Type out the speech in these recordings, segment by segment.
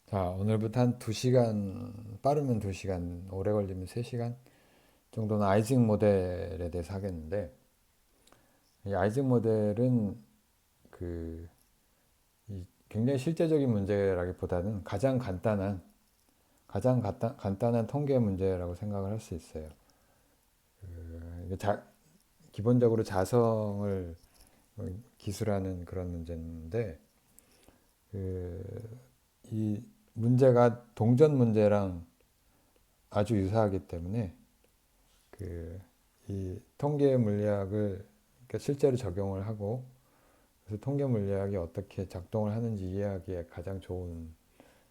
자, 오늘부터 한 2시간, 빠르면 2시간, 오래 걸리면 3시간 정도는 아이징 모델에 대해서 하겠는데, 이 아이징 모델은 그, 굉장히 실제적인 문제라기보다는 가장 간단한 통계 문제라고 생각을 할 수 있어요. 이게 기본적으로 자성을 기술하는 그런 문제인데, 그, 이 문제가 동전 문제랑 아주 유사하기 때문에 그 이 통계 물리학을 그러니까 실제로 적용을 하고 그래서 통계 물리학이 어떻게 작동을 하는지 이해하기에 가장 좋은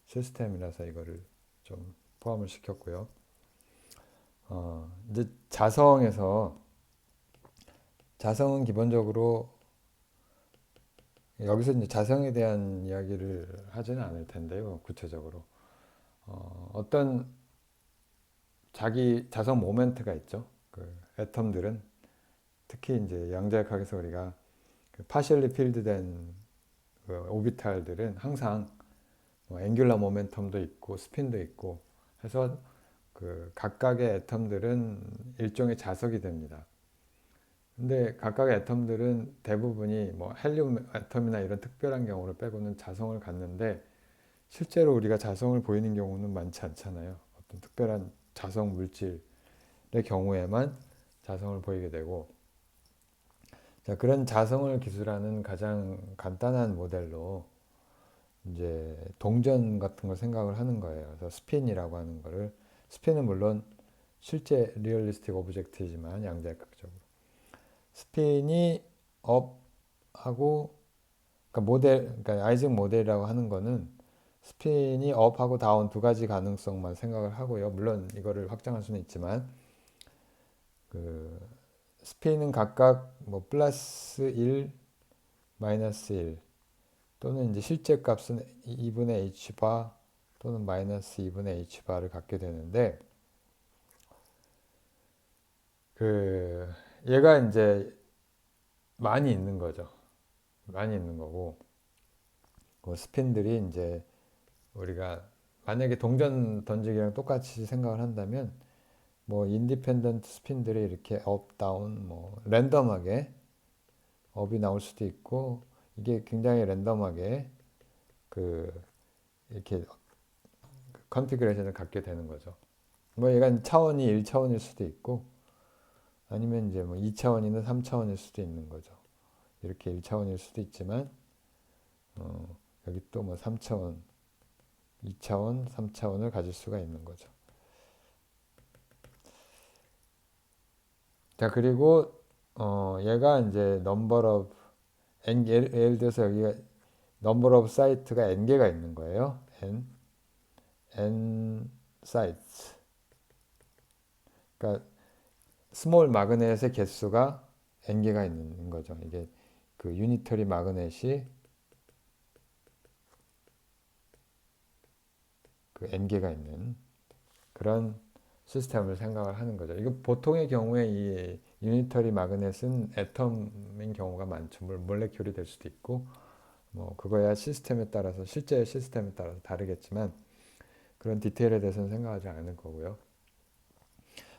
시스템이라서 이거를 좀 포함을 시켰고요. 이제 자성은 기본적으로 여기서 이제 자성에 대한 이야기를 하지는 않을 텐데요. 구체적으로 어떤 자기 자성 모멘트가 있죠. 그 애텀들은 특히 이제 양자역학에서 우리가 그 파셜리 필드된 그 오비탈들은 항상 뭐 앵귤러 모멘텀도 있고 스핀도 있고 해서 그 각각의 애텀들은 일종의 자석이 됩니다. 근데 각각의 애텀들은 대부분이 뭐 헬륨 애텀이나 이런 특별한 경우를 빼고는 자성을 갖는데 실제로 우리가 자성을 보이는 경우는 많지 않잖아요. 어떤 특별한 자성 물질의 경우에만 자성을 보이게 되고 자, 그런 자성을 기술하는 가장 간단한 모델로 이제 동전 같은 걸 생각을 하는 거예요. 그래서 스핀이라고 하는 거를 스핀은 물론 실제 리얼리스틱 오브젝트이지만 양자역학적으로 스핀이 업하고 그러니까 아이징 모델이라고 하는 거는 스핀이 업하고 다운 두 가지 가능성만 생각을 하고요. 물론 이거를 확장할 수는 있지만 그 스핀은 각각 뭐 플러스 1, 마이너스 1 또는 이제 실제 값은 2분의 h바 또는 마이너스 2분의 h바를 갖게 되는데 그 얘가 이제 많이 있는 거죠. 많이 있는 거고 그 스핀들이 이제 우리가 만약에 동전 던지기랑 똑같이 생각을 한다면 뭐 인디펜던트 스핀들이 이렇게 업, 다운 뭐 랜덤하게 업이 나올 수도 있고 이게 굉장히 랜덤하게 그 이렇게 컨피그레이션을 갖게 되는 거죠. 뭐 얘가 차원이 1차원일 수도 있고 아니면 이제 뭐 2차원이나 3차원일 수도 있는 거죠. 이렇게 1차원일 수도 있지만 여기 또 뭐 3차원, 2차원, 3차원을 가질 수가 있는 거죠. 자, 그리고 얘가 이제 number of 예를 들어서 여기가 number of 사이트가 n개가 있는 거예요. n sites. 그러니까 스몰 마그넷의 개수가 n개가 있는 거죠. 이게 그 유니터리 마그넷이 그 n개가 있는 그런 시스템을 생각을 하는 거죠. 이거 보통의 경우에 이 유니터리 마그넷은 애텀인 경우가 많죠. 몰레큘이 될 수도 있고 뭐 그거야 시스템에 따라서 실제 시스템에 따라서 다르겠지만 그런 디테일에 대해서는 생각하지 않을 거고요.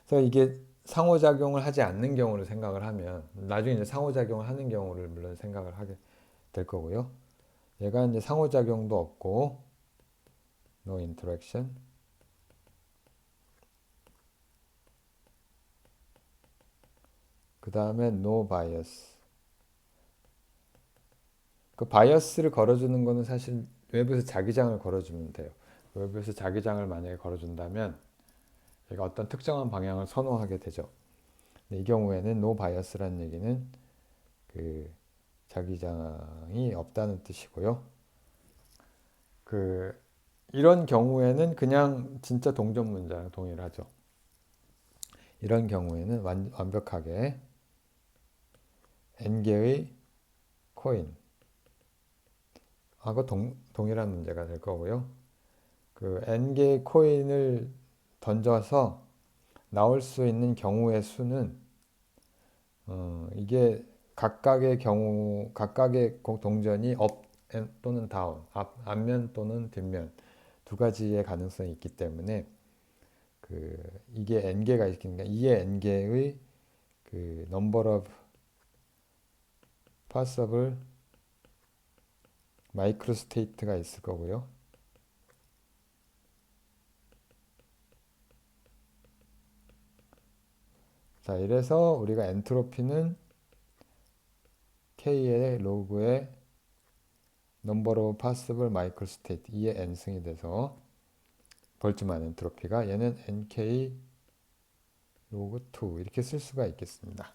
그래서 이게 상호작용을 하지 않는 경우를 생각을 하면 나중에 이제 상호작용을 하는 경우를 물론 생각을 하게 될 거고요. 얘가 이제 상호작용도 없고 no interaction. 그 다음에 no bias. 그 바이어스를 걸어주는 거는 사실 외부에서 자기장을 걸어주면 돼요. 외부에서 자기장을 만약에 걸어준다면 얘가 어떤 특정한 방향을 선호하게 되죠. 이 경우에는 no bias라는 얘기는 그 자기장이 없다는 뜻이고요. 그 이런 경우에는 그냥 진짜 동전 문자랑 동일하죠. 이런 경우에는 완벽하게 n개의 코인하고 동일한 문제가 될 거고요. 그 n개의 코인을 던져서 나올 수 있는 경우의 수는 이게 각각의 동전이 업 또는 다운, 앞면 또는 뒷면 두 가지의 가능성이 있기 때문에 이게 n개가 있으니까 이의 n개의 number of possible microstate가 있을 거고요. 자, 이래서 우리가 엔트로피는 K의 로그의 number of possible microstate 2의 n승이 돼서 볼트만 엔트로피가 얘는 nk 로그 2 이렇게 쓸 수가 있겠습니다.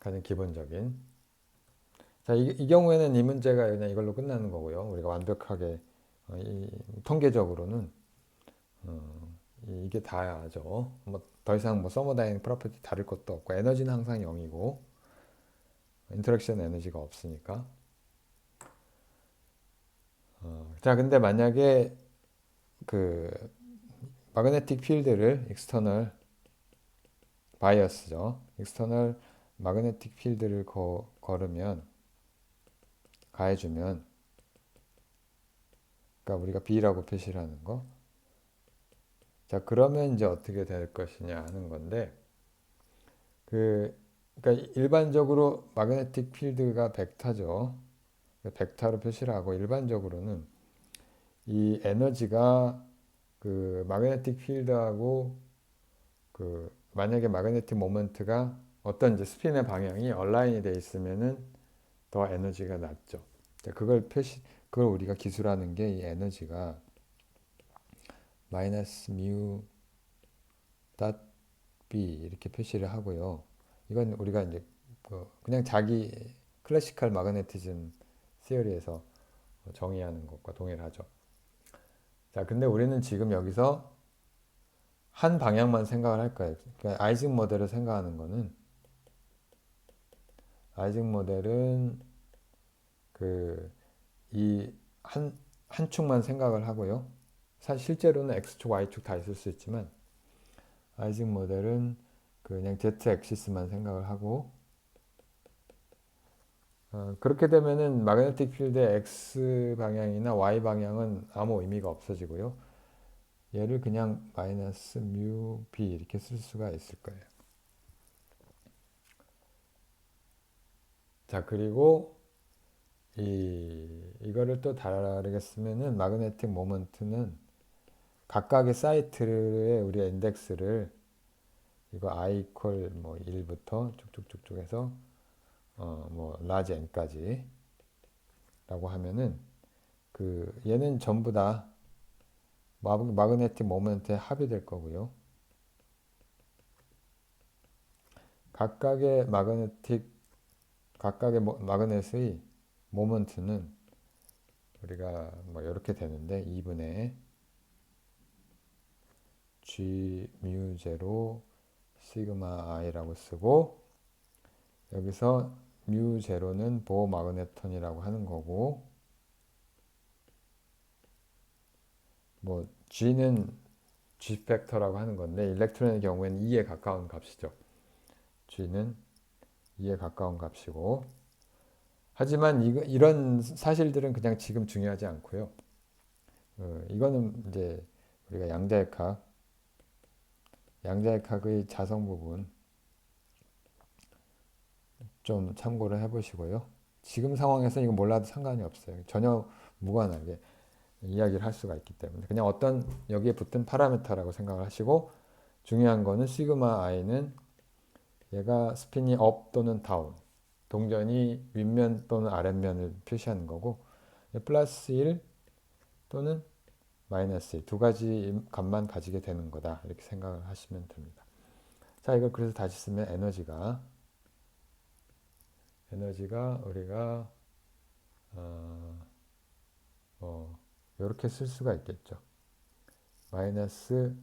가장 기본적인. 자, 이 경우에는 이 문제가 그냥 이걸로 끝나는 거고요. 우리가 완벽하게 통계적으로는 이게 다죠. 뭐 더 이상 뭐 서머다이닝 프로퍼티 다를 것도 없고 에너지는 항상 0이고 인터랙션 에너지가 없으니까. 자, 근데 만약에 마그네틱 필드를 익스터널 바이어스죠. 익스터널 마그네틱 필드를 걸으면 가해주면 그러니까 우리가 B라고 표시를 하는 거. 자, 그러면 이제 어떻게 될 것이냐 하는 건데 그러니까 일반적으로 마그네틱 필드가 벡터죠. 벡터로 표시를 하고 일반적으로는 이 에너지가 마그네틱 필드하고 만약에 마그네틱 모먼트가 어떤 이제 스핀의 방향이 얼라인이 돼 있으면은 더 에너지가 낮죠. 자, 그걸 우리가 기술하는 게 이 에너지가 마이너스 뮤 닷 B 이렇게 표시를 하고요. 이건 우리가 이제 그냥 자기 클래시컬 마그네티즘 시어리에서 정의하는 것과 동일하죠. 자, 근데 우리는 지금 여기서 한 방향만 생각을 할 거예요. 그러니까 아이징 모델을 생각하는 거는 아이징 모델은 한 축만 생각을 하고요. 사실 실제로는 X축, Y축 다 있을 수 있지만 아이징 모델은 그냥 Z 엑시스만 생각을 하고 그렇게 되면은 마그네틱 필드의 X 방향이나 Y 방향은 아무 의미가 없어지고요. 얘를 그냥 마이너스 뮤 B 이렇게 쓸 수가 있을 거예요. 자, 그리고 이거를 또 다르게 쓰면은 마그네틱 모먼트는 각각의 사이트의 우리 인덱스를 이거 i 이퀄 뭐 1부터 쭉쭉쭉쭉 해서 뭐 라지 n까지 라고 하면은 얘는 전부 다 마그네틱 모먼트의 합이 될 거고요. 각각의 마그넷의 모먼트는 우리가 뭐 이렇게 되는데 2분의 G 뮤 제로 시그마 i라고 쓰고 여기서 뮤 제로는 보어 마그네톤이라고 하는 거고 뭐 G는 G 팩터라고 하는 건데 일렉트론의 경우에는 2에 가까운 값이죠. G는 2에 가까운 값이고 하지만 이런 사실들은 그냥 지금 중요하지 않고요. 이거는 이제 우리가 양자역학의 자성 부분 좀 참고를 해보시고요. 지금 상황에서 이거 몰라도 상관이 없어요. 전혀 무관하게 이야기를 할 수가 있기 때문에 그냥 어떤 여기에 붙은 파라미터라고 생각을 하시고 중요한 거는 시그마 i는 얘가 스핀이 업 또는 다운 동전이 윗면 또는 아랫면을 표시하는 거고 플러스 1 또는 마이너스 1 두 가지 값만 가지게 되는 거다 이렇게 생각을 하시면 됩니다. 자, 이걸 그래서 다시 쓰면 에너지가 우리가 이렇게 쓸 수가 있겠죠. 마이너스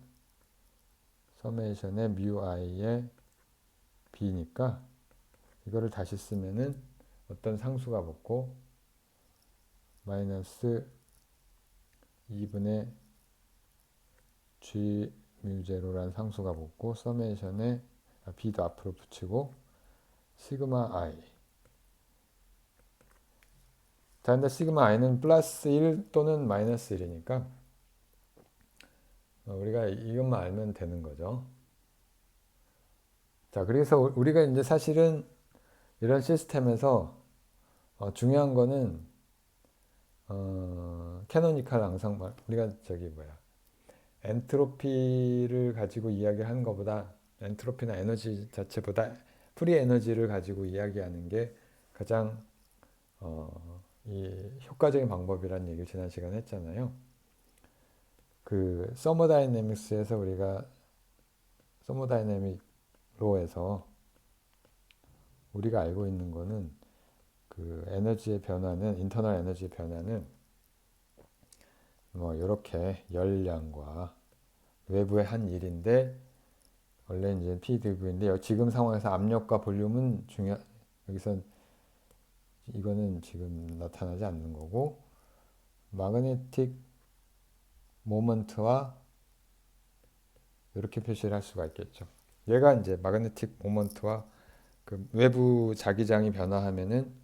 서메이션의 뮤 i의 b니까 이거를 다시 쓰면은 어떤 상수가 붙고 마이너스 2분의 G 뮤 제로라는 상수가 붙고 서메이션에 b도 앞으로 붙이고 시그마 i 자, 근데 시그마 i는 플러스 1 또는 마이너스 1이니까 우리가 이것만 알면 되는 거죠. 자, 그래서 우리가 이제 사실은 이런 시스템에서 중요한 거는 캐노니컬 앙상블, 우리가 저기 뭐야, 엔트로피를 가지고 이야기하는 것보다, 엔트로피나 에너지 자체보다 프리 에너지를 가지고 이야기하는 게 가장 이 효과적인 방법이라는 얘기를 지난 시간에 했잖아요. 그 서머다이내믹스에서 우리가 서머다이내믹 로에서 우리가 알고 있는 거는 그 에너지의 변화는, 인터널 에너지의 변화는 뭐 이렇게 열량과 외부의 한 일인데, 원래 이제 PdV인데 지금 상황에서 압력과 볼륨은 여기서 이거는 지금 나타나지 않는 거고, 마그네틱 모먼트와 이렇게 표시를 할 수가 있겠죠. 얘가 이제 마그네틱 모먼트와 그 외부 자기장이 변화하면은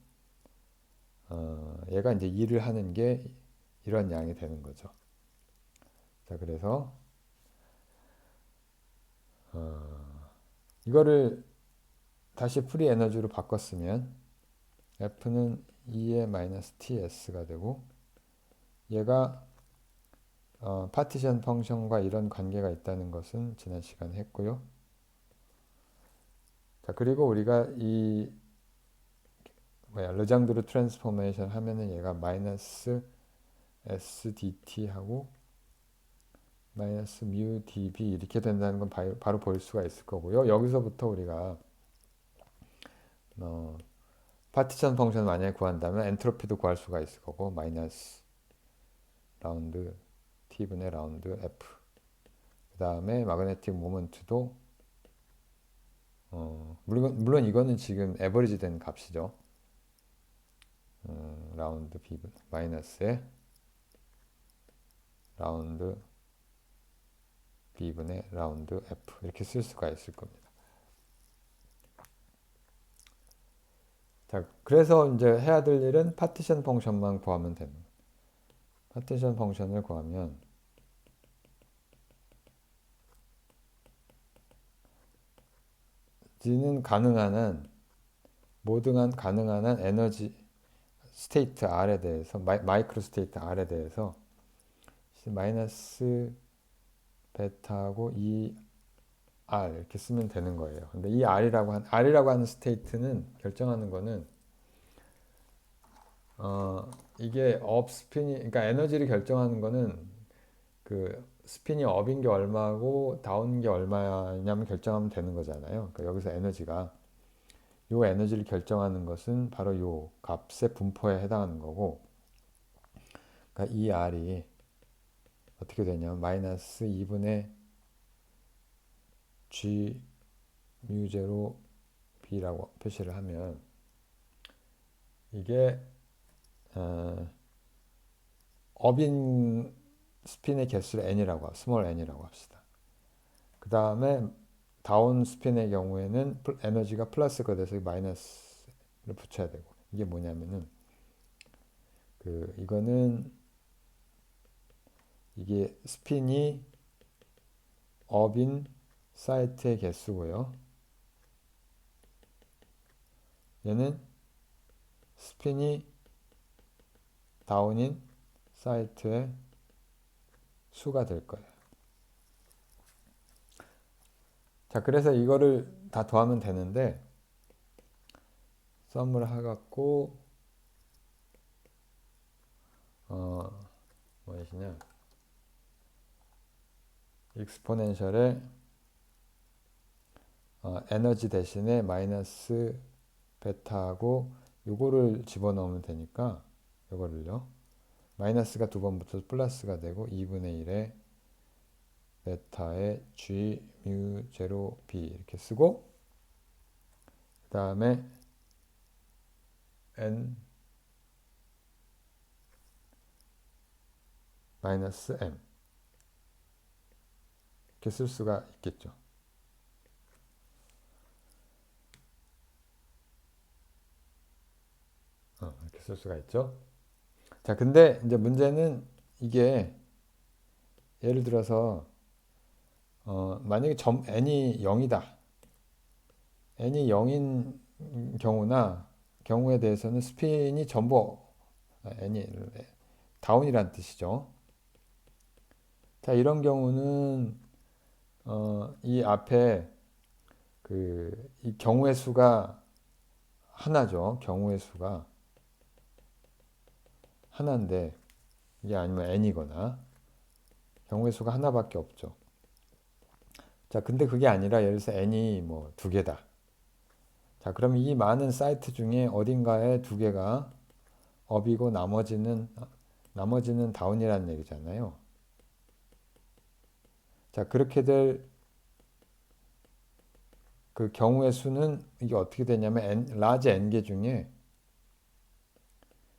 얘가 이제 일을 하는 게 이런 양이 되는 거죠. 자, 그래서 이거를 다시 프리 에너지로 바꿨으면 F는 2의 마이너스 TS가 되고, 얘가 파티션 펑션과 이런 관계가 있다는 것은 지난 시간에 했고요. 자, 그리고 우리가 이 르장드르 트랜스포메이션 하면은 얘가 마이너스 SDT 하고 마이너스 뮤 dB 이렇게 된다는 건 바로 볼 수가 있을 거고요. 여기서부터 우리가 파티션 펑션 만약에 구한다면 엔트로피도 구할 수가 있을 거고, 마이너스 라운드 T분의 라운드 F, 그 다음에 마그네틱 모먼트도 물론 이거는 지금 에버리지 된 값이죠. 라운드 B분 마이너스에 라운드 B분의 라운드 F 이렇게 쓸 수가 있을 겁니다. 자, 그래서 이제 해야 될 일은 파티션 펑션만 구하면 되는 거예요. 파티션 펑션을 구하면 G는 가능한 한, 모든 가능한 한 에너지 스테이트 R에 대해서, 마이크로 스테이트 R에 대해서 마이너스 베타하고 이 R 이렇게 쓰면 되는 거예요. 근데 이 R이라고 하는 스테이트는 결정하는 거는 이게 업 스핀이, 그러니까 에너지를 결정하는 거는 그 스핀이 업인 게 얼마고 다운인 게 얼마냐면 결정하면 되는 거잖아요. 그러니까 여기서 에너지가, 요 에너지를 결정하는 것은 바로 요 값의 분포에 해당하는 거고, 그러니까 이 R이 어떻게 되냐면 마이너스 2분의 G 뮤제로 B라고 표시를 하면 이게 업인 스핀의 개수를 n이라고, 스몰 n이라고 합시다. 그 다음에 다운 스핀의 경우에는 에너지가 플러스가 돼서 마이너스를 붙여야 되고, 이게 뭐냐면은 이거는 이게 스핀이 업인 사이트의 개수고요. 얘는 스핀이 다운인 사이트의 수가 될 거예요. 자, 그래서 이거를 다 더하면 되는데, 썸을 해갖고 뭐시냐, 익스포넨셜에 에너지 대신에 마이너스 베타하고 요거를 집어넣으면 되니까, 요거를요, 마이너스가 두 번 붙어서 플러스가 되고 2분의 1에 베타의 G 뮤 제로 B 이렇게 쓰고, 그 다음에 N 마이너스 M 이렇게 쓸 수가 있겠죠. 이렇게 쓸 수가 있죠. 자, 근데 이제 문제는 이게 예를 들어서 만약에 n이 0이다. n이 0인 경우에 대해서는 스핀이 전부 n이 다운이란 뜻이죠. 자, 이런 경우는 이 앞에 이 경우의 수가 하나죠. 경우의 수가 하나인데 이게 아니면 n이거나 경우의 수가 하나밖에 없죠. 자, 근데 그게 아니라 예를 들어서 n이 뭐 두 개다. 자, 그럼 이 많은 사이트 중에 어딘가에 두 개가 업이고 나머지는 다운이라는 얘기잖아요. 자, 그렇게 될 그 경우의 수는 이게 어떻게 되냐면 라지 n개 중에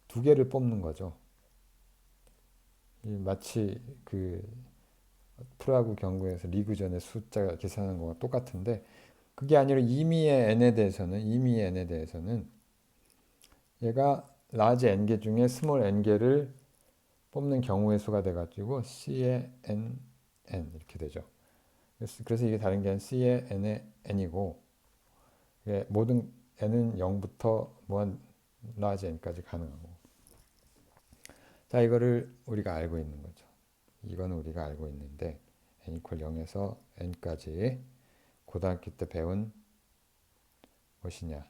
두 개를 뽑는 거죠. 마치 프로야구 경구에서 리그전의 숫자 계산하는 거와 똑같은데 그게 아니라 임의의 n에 대해서는 얘가 라지 n개 중에 스몰 n개를 뽑는 경우의 수가 돼가지고 C의 n 이렇게 되죠. 그래서 이게 다른 게 아니라 C의 n의 n이고 모든 n은 0부터 무한 라지 n까지 가능하고 자 이거를 우리가 알고 있는 거죠. 이거는 우리가 알고 있는데 n 이퀄 0에서 n까지 고등학교 때 배운 무엇이냐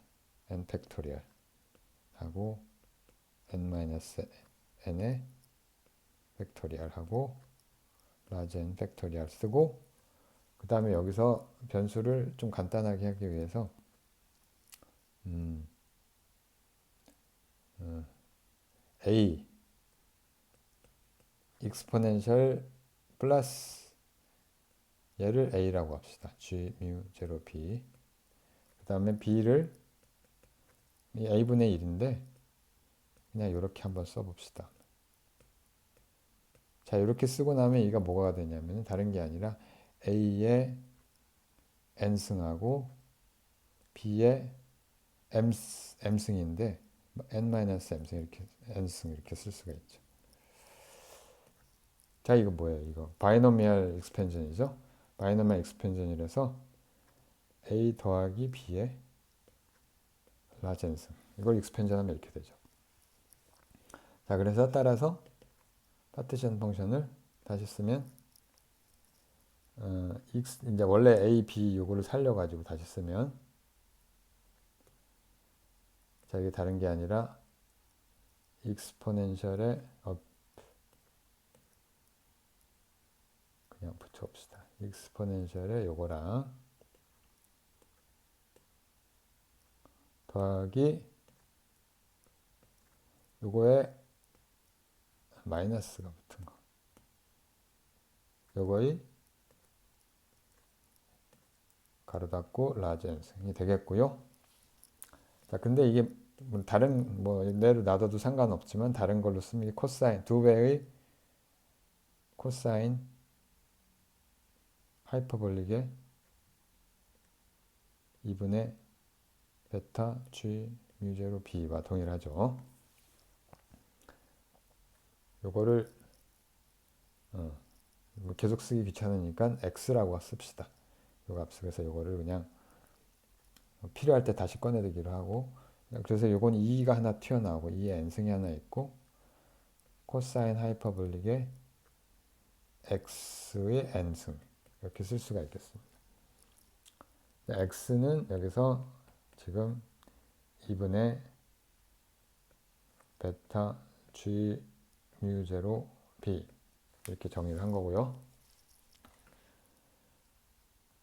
n 팩토리얼 하고 n-n의 팩토리얼 하고 라지 n 팩토리얼 쓰고 그 다음에 여기서 변수를 좀 간단하게 하기 위해서 a 익스포넨셜 플러스 얘를 a라고 합시다. g mu 0 b 그 다음에 b를 a분의 1인데 그냥 이렇게 한번 써봅시다. 자 이렇게 쓰고 나면 이가 뭐가 되냐면 다른 게 아니라 a의 n승하고 b의 m승인데 n-m승 이렇게 n승 이렇게 쓸 수가 있죠. 자 이거 뭐예요? 이거 바이노미얼 익스펜션이죠. 바이노미얼 익스펜션이라서 a 더하기 b의 라지 n승 이걸 익스펜션하면 이렇게 되죠. 자 그래서 따라서 파티션 펑션을 다시 쓰면 이제 원래 a, b 요거를 살려가지고 다시 쓰면 자 이게 다른 게 아니라 익스포넨셜에 그냥 붙여봅시다. 익스포넨셜에 요거랑 더하기 요거에 마이너스가 붙은 거. 요거의 가로 닫고 라지 n승이 되겠고요. 자, 근데 이게 다른 내로 놔둬도 상관없지만 다른 걸로 쓰면 코사인 두 배의 코사인 하이퍼볼릭의 2분의 베타 g mu 제로 b와 동일하죠. 요거를 계속 쓰기 귀찮으니까 x라고 씁시다. 요 값을 그래서 요거를 그냥 필요할 때 다시 꺼내들기로 하고 그래서 요건 2가 하나 튀어나오고 2의 n승이 하나 있고 코사인 하이퍼볼릭의 x의 n승 이렇게 쓸 수가 있겠습니다. x는 여기서 지금 2분의 베타 g mu 제로 b 이렇게 정의를 한 거고요.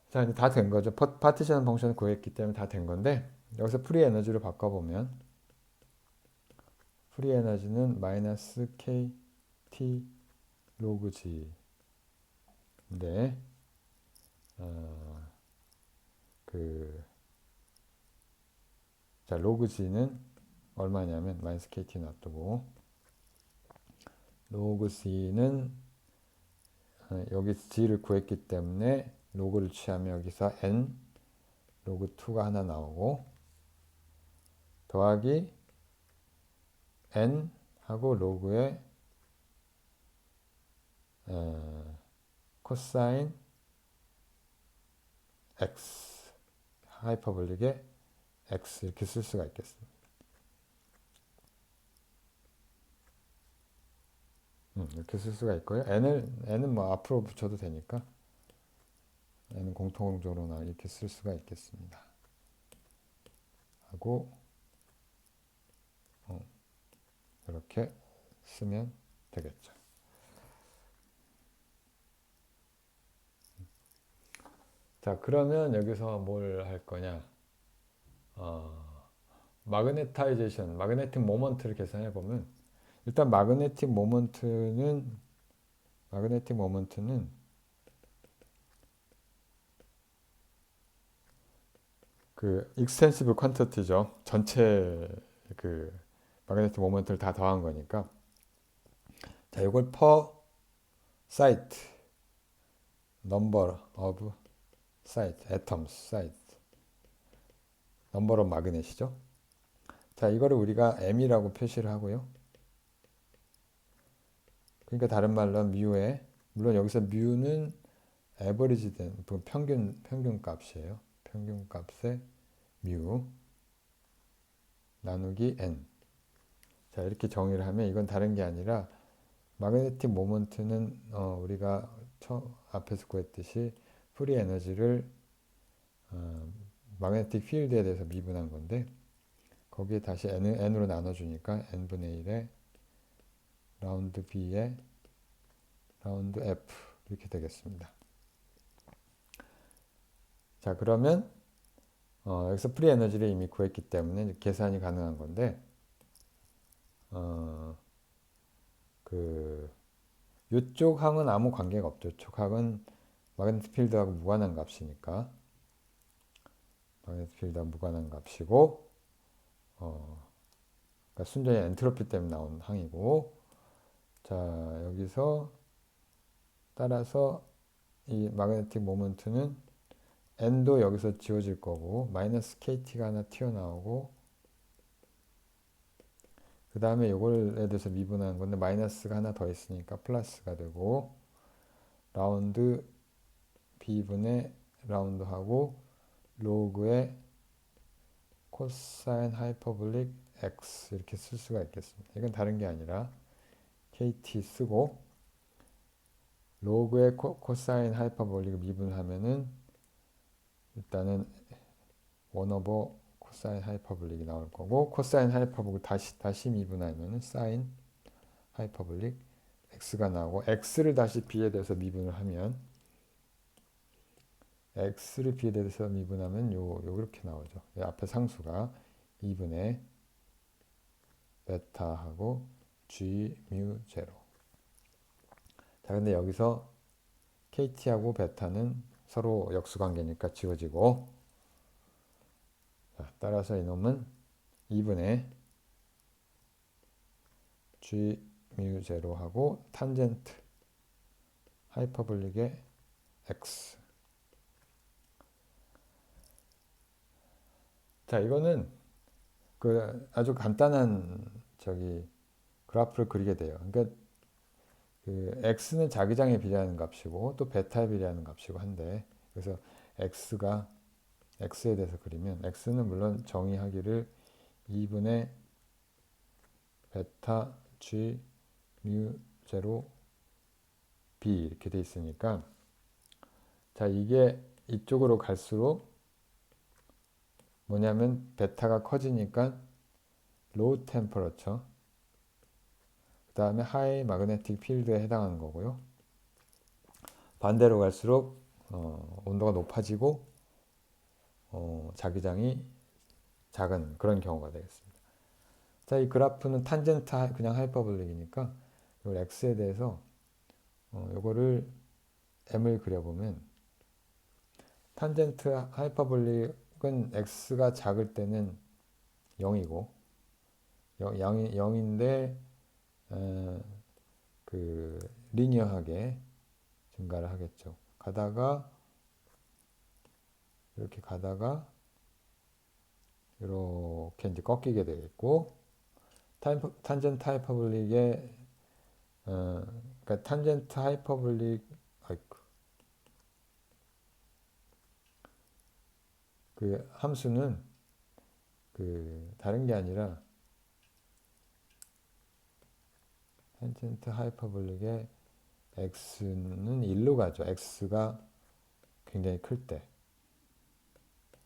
자 이제 다 된 거죠. 파티션 펑션을 구했기 때문에 다 된 건데 여기서 프리 에너지로 바꿔보면 프리 에너지는 마이너스 kt 로그 g인데 자 로그 g는 얼마냐면 마이너스 kt 놔두고 로그 c는 여기 g를 구했기 때문에 로그를 취하면 여기서 n 로그 2가 하나 나오고 더하기 n 하고 로그에 코사인 x 하이퍼볼릭의 x 이렇게 쓸 수가 있겠습니다. 이렇게 쓸 수가 있고요. n은 뭐 앞으로 붙여도 되니까 n은 공통적으로 이렇게 쓸 수가 있겠습니다. 하고 이렇게 쓰면 되겠죠. 자, 그러면 여기서 뭘 할 거냐? 마그네타이제이션, 마그네틱 모먼트를 계산해 보면 일단 마그네틱 모먼트는 그 익스텐시브 퀀터티죠. 전체 그 마그네틱 모먼트를 다 더한 거니까. 자, 이걸 per site, number of site, atoms, site, number of 마그넷이죠. 자, 이거를 우리가 m이라고 표시를 하고요. 그러니까 다른 말로 뮤에, 물론 여기서 뮤는 에버리지 된 평균 값이에요. 평균 값의 뮤 나누기 n. 자, 이렇게 정의를 하면 이건 다른 게 아니라 마그네틱 모먼트는 우리가 앞에서 구했듯이 프리 에너지를 마그네틱 필드에 대해서 미분한 건데 거기에 다시 n으로 나눠주니까 n분의 1에 라운드 b에 라운드 f 이렇게 되겠습니다. 자, 그러면 여기서 프리 에너지를 이미 구했기 때문에 계산이 가능한 건데 이쪽 항은 아무 관계가 없죠. 이쪽 항은 마그네틱 필드하고 무관한 값이니까 마그네틱 필드하고 무관한 값이고 그러니까 순전히 엔트로피 때문에 나온 항이고 자, 여기서 따라서 이 마그네틱 모먼트는 n도 여기서 지워질 거고 마이너스 kt가 하나 튀어나오고 그 다음에 이걸에 대해서 미분하는 건데 마이너스가 하나 더 있으니까 플러스가 되고 라운드 b분의 라운드하고 로그의 코사인 하이퍼볼릭 x 이렇게 쓸 수가 있겠습니다. 이건 다른 게 아니라 kt 쓰고 로그의 코사인 하이퍼볼릭을 미분하면은 일단은 1/4 코사인 하이퍼볼릭이 나올 거고 코사인 하이퍼볼릭 다시 미분하면은 사인 하이퍼볼릭 x가 나오고 x를 다시 b에 대해서 미분을 하면 x를 b에 대해서 미분하면 요렇게 나오죠. 앞에 상수가 2분의 베타하고 g 뮤 제로. 자, 근데 여기서 kt하고 베타는 서로 역수관계니까 지워지고 자, 따라서 이놈은 2분의 g 뮤 제로하고 탄젠트 하이퍼볼릭의 x. 자, 이거는 그 아주 간단한 그래프를 그리게 돼요. 그러니까 그 x는 자기장에 비례하는 값이고 또 베타에 비례하는 값이고 한데 그래서 x에 대해서 그리면 x는 물론 정의하기를 2분의 베타 g 뮤 제로 b 이렇게 돼 있으니까 자, 이게 이쪽으로 갈수록 뭐냐면 베타가 커지니까 로우 템퍼러처 그 다음에 하이 마그네틱 필드에 해당하는 거고요. 반대로 갈수록 온도가 높아지고 자기장이 작은 그런 경우가 되겠습니다. 자, 이 그래프는 탄젠트 그냥 하이퍼볼릭이니까 이 x에 대해서 요거를 m을 그려보면 탄젠트 하이퍼볼릭은 x가 작을 때는 0이고 0인데 그 리니어하게 증가를 하겠죠. 이렇게 가다가 이렇게 이제 꺾이게 되겠고 탄젠트 하이퍼볼릭의 그러니까 탄젠트 하이퍼볼릭 그 함수는 그 다른 게 아니라 탄젠트 하이퍼볼릭의 x는 1로 가죠. x가 굉장히 클 때,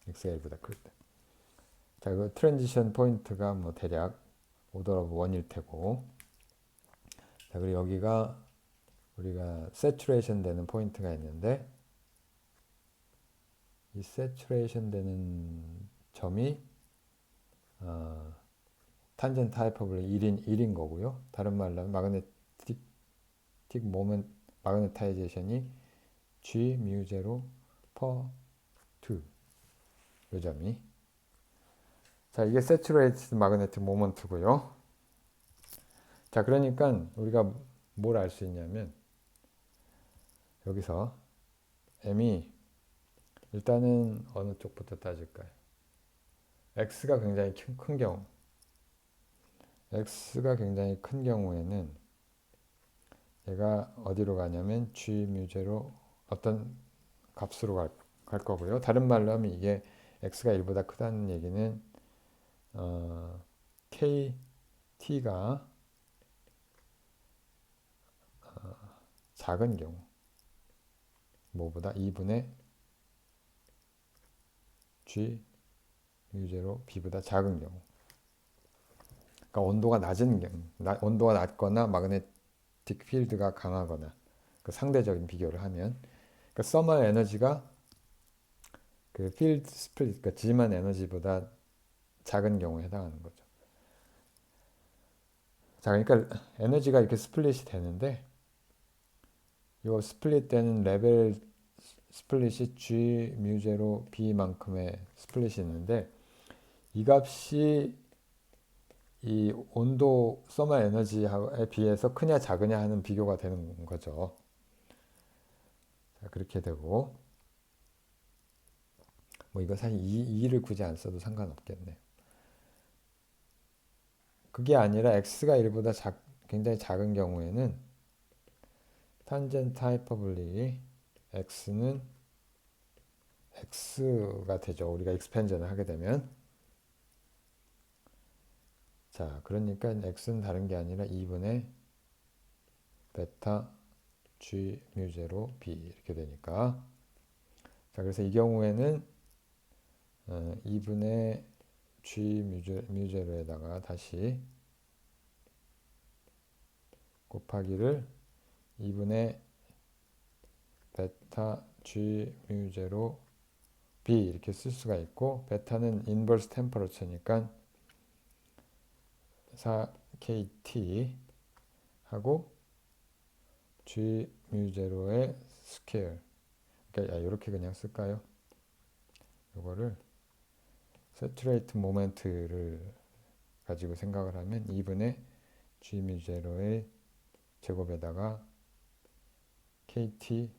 x가 1보다 클 때. 자, 그 트랜지션 포인트가 뭐 대략 오더 오브 1일 테고, 자, 그리고 여기가 우리가 세츄레이션 되는 포인트가 있는데, 이 세츄레이션 되는 점이 탄젠트 하이퍼볼릭 1인 거고요. 다른 말로 하면 마그네틱 모멘 마그네타이제이션이 G mu 0 per 2. 이 점이. 자, 이게 세츄레이티드 마그네틱 모먼트고요. 자, 그러니까 우리가 뭘 알 수 있냐면 여기서 M이 일단은 어느 쪽부터 따질까요? X가 굉장히 큰 경우, X가 굉장히 큰 경우에는 얘가 어디로 가냐면 G mu 0 어떤 값으로 갈 거고요. 다른 말로 하면 이게 X가 1보다 크다는 얘기는 KT가 작은 경우, 뭐보다 2분의 G mu 0 B보다 작은 경우. 그러니까 온도가 낮은 경우, 온도가 낮거나 마그네틱 필드가 강하거나 그 상대적인 비교를 하면 그 서멀 에너지가 그 필드 스플릿, 그러니까 지만 에너지보다 작은 경우에 해당하는 거죠. 자, 그러니까 에너지가 이렇게 스플릿이 되는데 이 스플릿 되는 레벨 스플릿이 G mu 0 B만큼의 스플릿이 있는데 이 값이 이 온도 서머 에너지에 비해서 크냐 작으냐 하는 비교가 되는 거죠. 자, 그렇게 되고 뭐 이거 사실 2를 굳이 안 써도 상관없겠네. 그게 아니라 x가 1보다 굉장히 작은 경우에는 탄젠트 하이퍼볼릭이 x는 x가 되죠. 우리가 익스펜전을 하게 되면. 자, 그러니까 x는 다른 게 아니라 2분의 베타 g mu 0 b 이렇게 되니까. 자, 그래서 이 경우에는 2분의 g mu 0에다가 다시 곱하기를 2분의 베타 g mu 0 b 이렇게 쓸 수가 있고, 베타는 인버스 템퍼러처니까 4kt 하고 g mu 0의 스퀘어. 그러니까 이렇게 그냥 쓸까요? 이거를 세츄레이트 모멘트를 가지고 생각을 하면 2분의 g mu 0의 제곱에다가 kt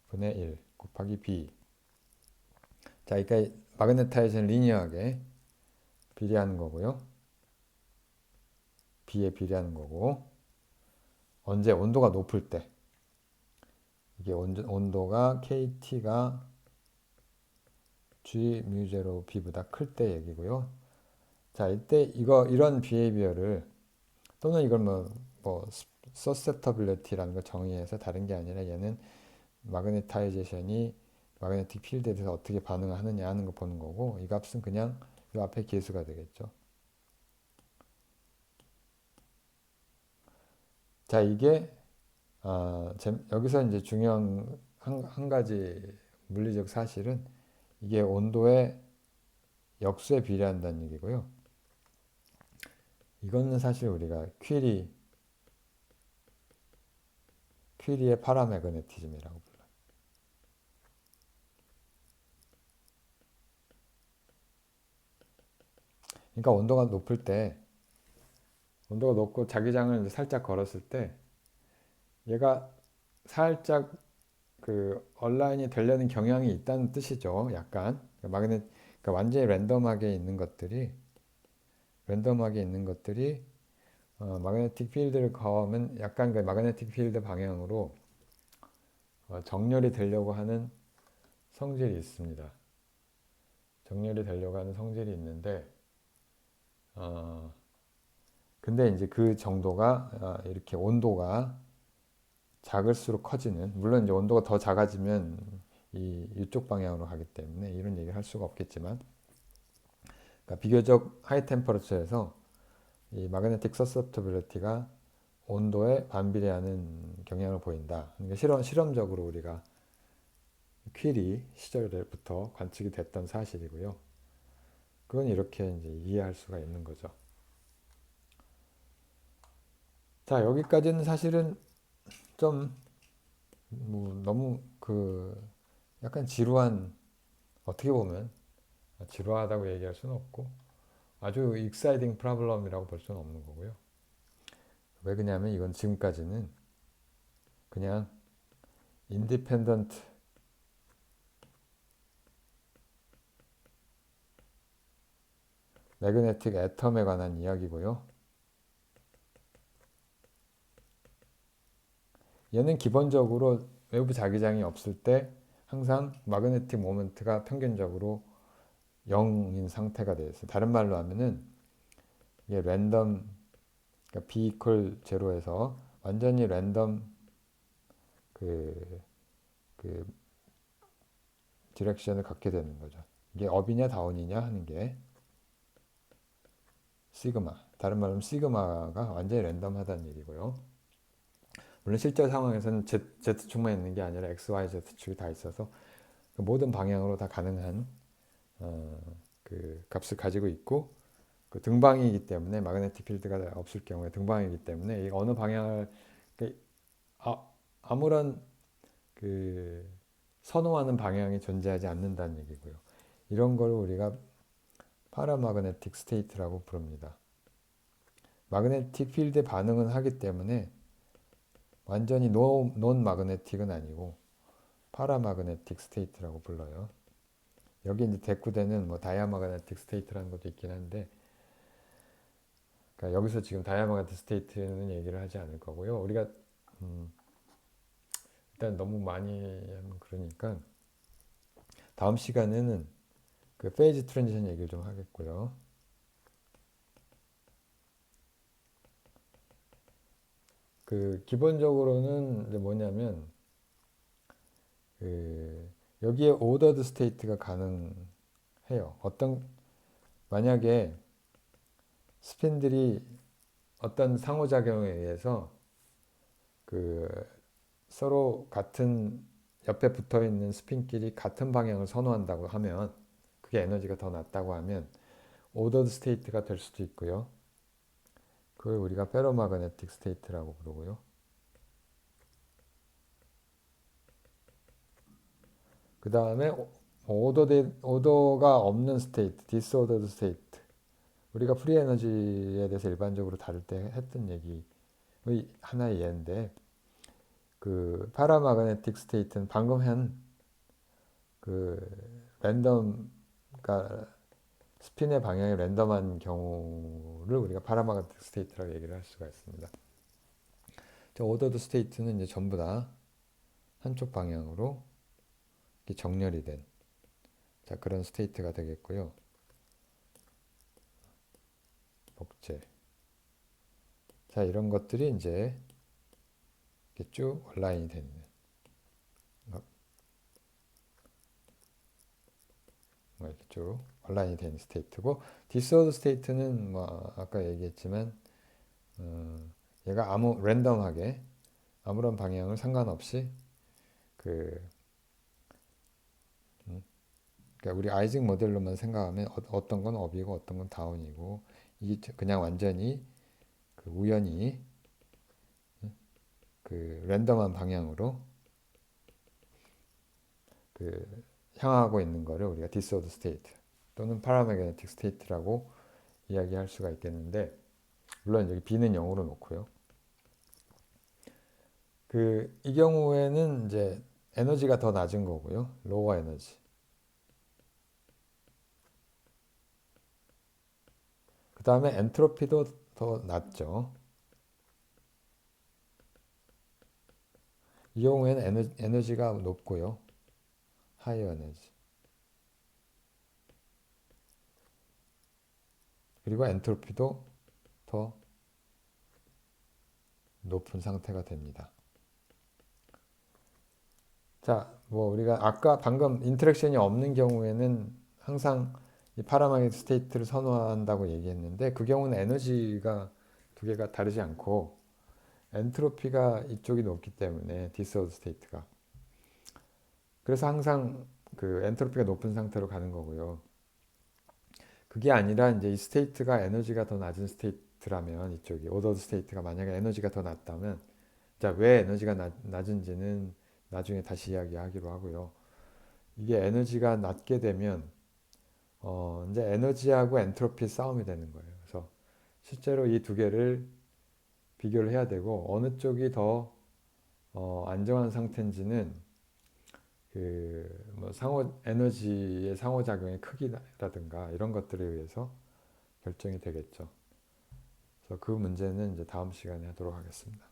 분의 1 곱하기 b. 자, 그러니까 마그네타이즈는 리니어하게 비례하는 거고요. b에 비례하는 거고, 언제 온도가 높을 때, 이게 온도가 KT가 G mu 0 B보다 클 때 얘기고요. 자, 이때 이런 비헤이비어를 또는 이걸 뭐 susceptibility라는 걸 정의해서 다른 게 아니라 얘는 마그네타이제이션이 마그네틱 필드에 대해서 어떻게 반응을 하느냐 하는 거 보는 거고, 이 값은 그냥 이 앞에 계수가 되겠죠. 자, 이게 여기서 이제 중요한 한 가지 물리적 사실은 이게 온도의 역수에 비례한다는 얘기고요. 이거는 사실 우리가 퀴리의 파라매그네티즘이라고 불러요. 그러니까 온도가 높고 자기장을 이제 살짝 걸었을 때 얘가 살짝 그 얼라인이 되려는 경향이 있다는 뜻이죠. 약간 그러니까 완전히 랜덤하게 있는 것들이 랜덤하게 있는 것들이 마그네틱 필드를 가하면 약간 그 마그네틱 필드 방향으로 정렬이 되려고 하는 성질이 있습니다. 정렬이 되려고 하는 성질이 있는데 근데 이제 그 정도가 이렇게 온도가 작을수록 커지는, 물론 이제 온도가 더 작아지면 이쪽 방향으로 가기 때문에 이런 얘기를 할 수가 없겠지만, 그러니까 비교적 하이 템퍼러처에서 이 마그네틱 서서프터빌리티가 온도에 반비례하는 경향을 보인다. 그러니까 실험적으로 우리가 퀴리 시절부터 관측이 됐던 사실이고요. 그건 이렇게 이제 이해할 수가 있는 거죠. 자, 여기까지는 사실은 좀 뭐 너무 약간 지루한, 어떻게 보면 지루하다고 얘기할 수는 없고 아주 익사이딩 프로블럼이라고 볼 수는 없는 거고요. 왜 그러냐면 이건 지금까지는 그냥 인디펜던트 매그네틱 애텀에 관한 이야기고요. 얘는 기본적으로 외부 자기장이 없을 때 항상 마그네틱 모먼트가 평균적으로 0인 상태가 되어 있어요. 다른 말로 하면은 이게 랜덤, 그러니까 B 이퀄 제로에서 완전히 랜덤 그, 그 디렉션을 갖게 되는 거죠. 이게 업이냐 다운이냐 하는 게 시그마. 다른 말로 하면 시그마가 완전히 랜덤하다는 얘기고요. 물론 실제 상황에서는 Z축만 있는 게 아니라 X, Y, Z축이 다 있어서 그 모든 방향으로 다 가능한 그 값을 가지고 있고, 그 등방이기 때문에 마그네틱 필드가 없을 경우에 등방이기 때문에 이 어느 방향을 아무런 그 선호하는 방향이 존재하지 않는다는 얘기고요. 이런 걸 우리가 파라마그네틱 스테이트라고 부릅니다. 마그네틱 필드에 반응은 하기 때문에 완전히 논 마그네틱은 아니고 파라마그네틱 스테이트라고 불러요. 여기 이제 대꾸되는 뭐 다이아마그네틱 스테이트라는 것도 있긴 한데, 그러니까 여기서 지금 다이아마그네틱 스테이트는 얘기를 하지 않을 거고요. 우리가 일단 너무 많이 하면 그러니까 다음 시간에는 그 페이지 트랜지션 얘기를 좀 하겠고요. 그 기본적으로는 이제 뭐냐면 여기에 오더드 스테이트가 가능해요. 만약에 스핀들이 어떤 상호작용에 의해서 그 서로 같은 옆에 붙어 있는 스핀끼리 같은 방향을 선호한다고 하면, 그게 에너지가 더 낮다고 하면 오더드 스테이트가 될 수도 있고요. 그걸 우리가 페로마그네틱 스테이트라고 부르고요. 그 다음에 오더가 없는 스테이트, 디스오더드 스테이트. 우리가 프리 에너지에 대해서 일반적으로 다룰 때 했던 얘기의 하나의 예인데, 그 파라마그네틱 스테이트는 방금 한 그 랜덤, 그러니까 스핀의 방향이 랜덤한 경우를 우리가 파라마그네틱 스테이트라고 얘기를 할 수가 있습니다. 오더드 스테이트는 이제 전부 다 한쪽 방향으로 정렬이 된 그런 스테이트가 되겠고요. 복제. 자, 이런 것들이 이제 이렇게 쭉 온라인이 되는, 이렇게 쭉 온라인이 된 스테이트고, 디스오더 스테이트는 뭐 아까 얘기했지만 얘가 랜덤하게 아무런 방향을 상관없이 그러니까 우리 아이징 모델로만 생각하면 어떤 건 업이고 어떤 건 다운이고, 이게 그냥 완전히 우연히 랜덤한 방향으로 향하고 있는 거를 우리가 디스오더 스테이트 또는 파라매그네틱 스테이트라고 이야기할 수가 있겠는데, 물론 여기 B는 0으로 놓고요. 이 경우에는 이제 에너지가 더 낮은 거고요. 로어 에너지. 그 다음에 엔트로피도 더 낮죠. 이 경우에는 에너지가 높고요. 하이어 에너지. 그리고 엔트로피도 더 높은 상태가 됩니다. 자, 뭐 우리가 아까 방금 인터랙션이 없는 경우에는 항상 이 파라마그네틱 스테이트를 선호한다고 얘기했는데 그 경우는 에너지가 두 개가 다르지 않고 엔트로피가 이쪽이 높기 때문에 디스오더 스테이트가 그래서 항상 그 엔트로피가 높은 상태로 가는 거고요. 그게 아니라 이제 이 스테이트가 에너지가 더 낮은 스테이트라면 이쪽이 오더드 스테이트가 만약에 에너지가 더 낮다면 자, 왜 에너지가 낮은지는 나중에 다시 이야기하기로 하고요. 이게 에너지가 낮게 되면 이제 에너지하고 엔트로피 싸움이 되는 거예요. 그래서 실제로 이 두 개를 비교를 해야 되고 어느 쪽이 더 안정한 상태인지는 그뭐 상호 에너지의 상호작용의 크기라든가 이런 것들에 의해서 결정이 되겠죠. 그래서 그 문제는 이제 다음 시간에 하도록 하겠습니다.